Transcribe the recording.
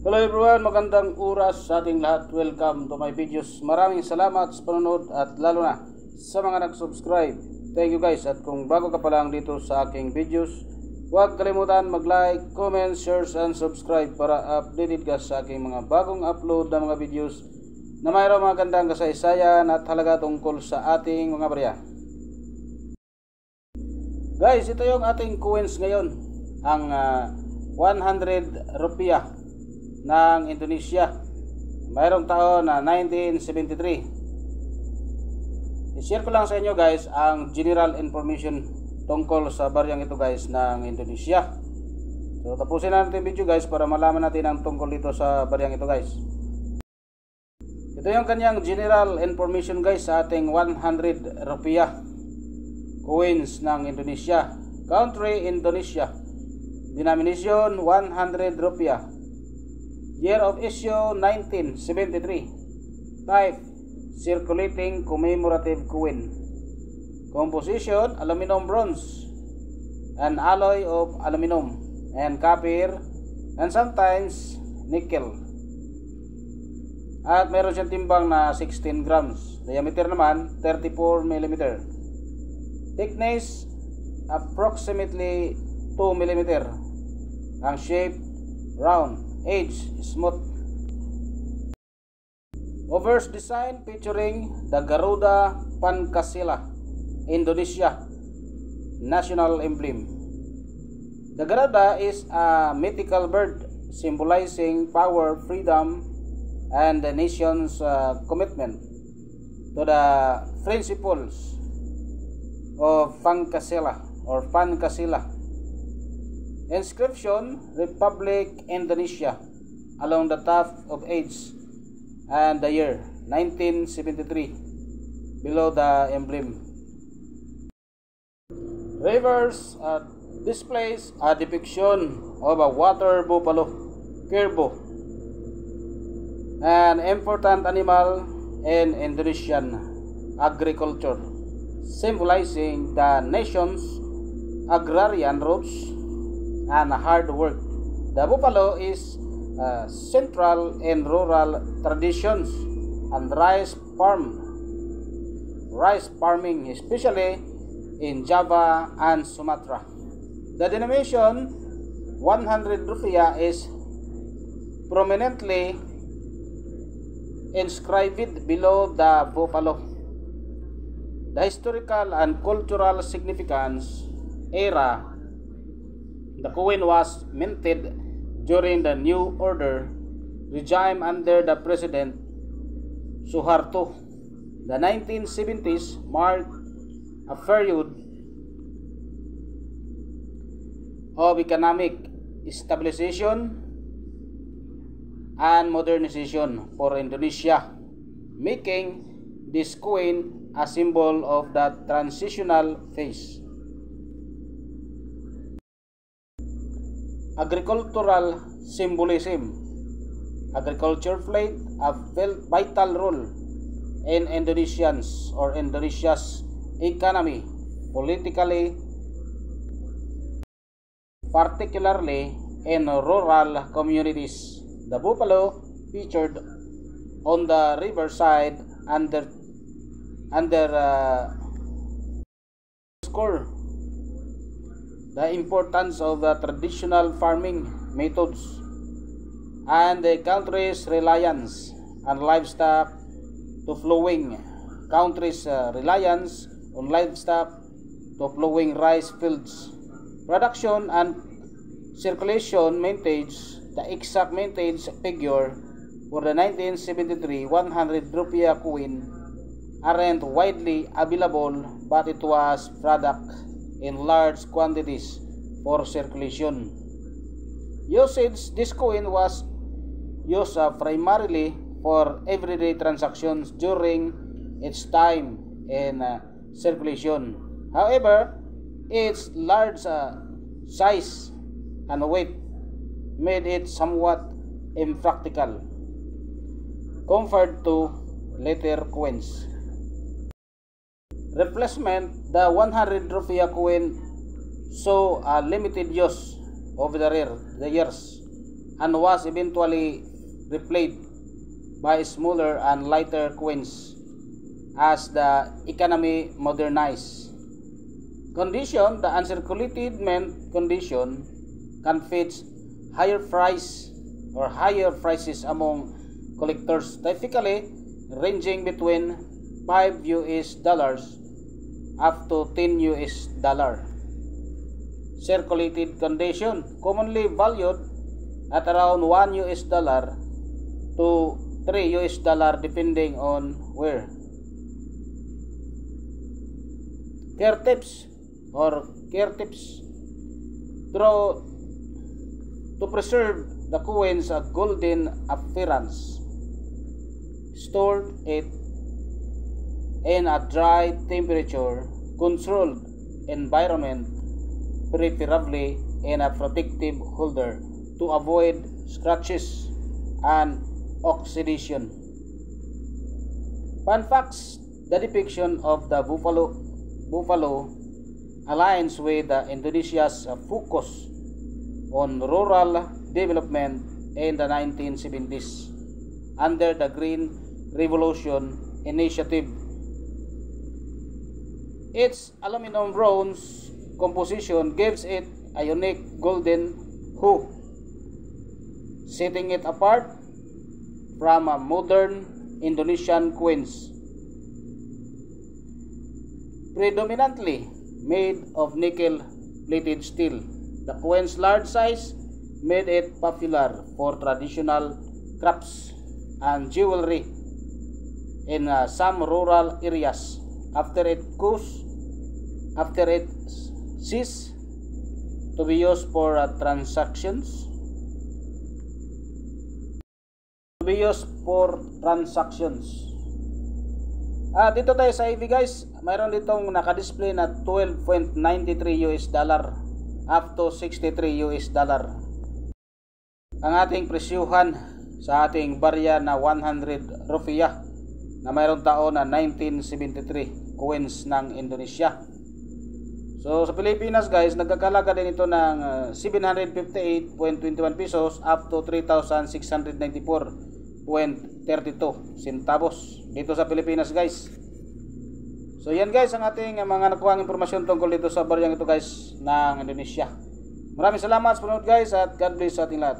Hello everyone, magandang oras sa ating lahat. Welcome to my videos. Maraming salamat sa panonood at lalo na sa mga nag-subscribe. Thank you guys. At kung bago ka pa lang dito sa aking videos, huwag kalimutan mag-like, comment, share, and subscribe para updated ka sa aking mga bagong upload na mga videos na mayroong mga gandang kasaysayan at halaga tungkol sa ating mga barya. Guys, ito yung ating coins ngayon. Ang 100 rupiah ng Indonesia. Mayroong taon na 1973. I-share ko lang sa inyo guys ang general information tungkol sa baryang ito guys ng Indonesia. So tapusin natin yung video guys para malaman natin ang tungkol dito sa baryang ito guys. Ito yung kanyang general information guys sa ating 100 rupiah coins ng Indonesia. Country Indonesia. Denomination 100 rupiah. Year of issue 1973. Type circulating commemorative coin. Composition aluminum bronze. An alloy of aluminum and copper and sometimes nickel. At meron siyang timbang na 16 grams. Diameter naman 34 mm. Thickness approximately 2 mm. Ang shape round. Age smooth. Obverse design featuring the Garuda Pancasila, Indonesia national emblem. The Garuda is a mythical bird symbolizing power, freedom, and the nation's commitment to the principles of Pancasila or Pancasila. Inscription Republic Indonesia along the top of age and the year 1973 below the emblem. Reverse displays a depiction of a water buffalo, Cuervo, an important animal in Indonesian agriculture, symbolizing the nation's agrarian roots and hard work. The buffalo is central in rural traditions and rice farming, especially in Java and Sumatra. The denomination 100 rupiah is prominently inscribed below the buffalo. The historical and cultural significance era. The coin was minted during the New Order regime under the President Suharto. The 1970s marked a period of economic stabilization and modernization for Indonesia, making this coin a symbol of the transitional phase. Agricultural symbolism. Agriculture played a vital role in Indonesia's economy, politically, particularly in rural communities. The buffalo featured on the riverside under score the importance of the traditional farming methods and the country's reliance on livestock to flowing rice fields. Production and circulation maintains the exact maintains figure for the 1973 100 rupiah coin aren't widely available, but it was product in large quantities for circulation. Usage this coin was used primarily for everyday transactions during its time in circulation. However, its large size and weight made it somewhat impractical compared to later coins. Replacement, the 100 rupiah coin saw a limited use over the years. and was eventually replaced by smaller and lighter coins as the economy modernized. Condition, the uncirculated mint condition can fetch higher prices among collectors, typically ranging between $5 up to $10. Circulated condition, commonly valued at around $1 to $3 depending on where. Care tips to preserve the coins a golden appearance. Store it in a dry temperature controlled environment, preferably in a protective holder to avoid scratches and oxidation. Fun facts: the depiction of the buffalo aligns with Indonesia's focus on rural development in the 1970s under the Green Revolution Initiative. Its aluminum bronze composition gives it a unique golden hue, setting it apart from modern Indonesian coins. Predominantly made of nickel-plated steel, the coin's large size made it popular for traditional crafts and jewelry in some rural areas. After it ceased to be used for transactions. Dito tayo sa EV guys, mayroon ditong naka-display na $12.93 up to $63. Ang ating presyuhan sa ating barya na 100 rupiah na mayroong taon na 1973 coins ng Indonesia. So sa Pilipinas guys, nagkakalaga din ito ng 758.21 pesos up to 3,694.32 centavos dito sa Pilipinas guys. So yan guys ang ating mga nakuhang impormasyon tungkol dito sa baryang ito guys ng Indonesia. Maraming salamat sa panonood guys at God bless sa ating lahat.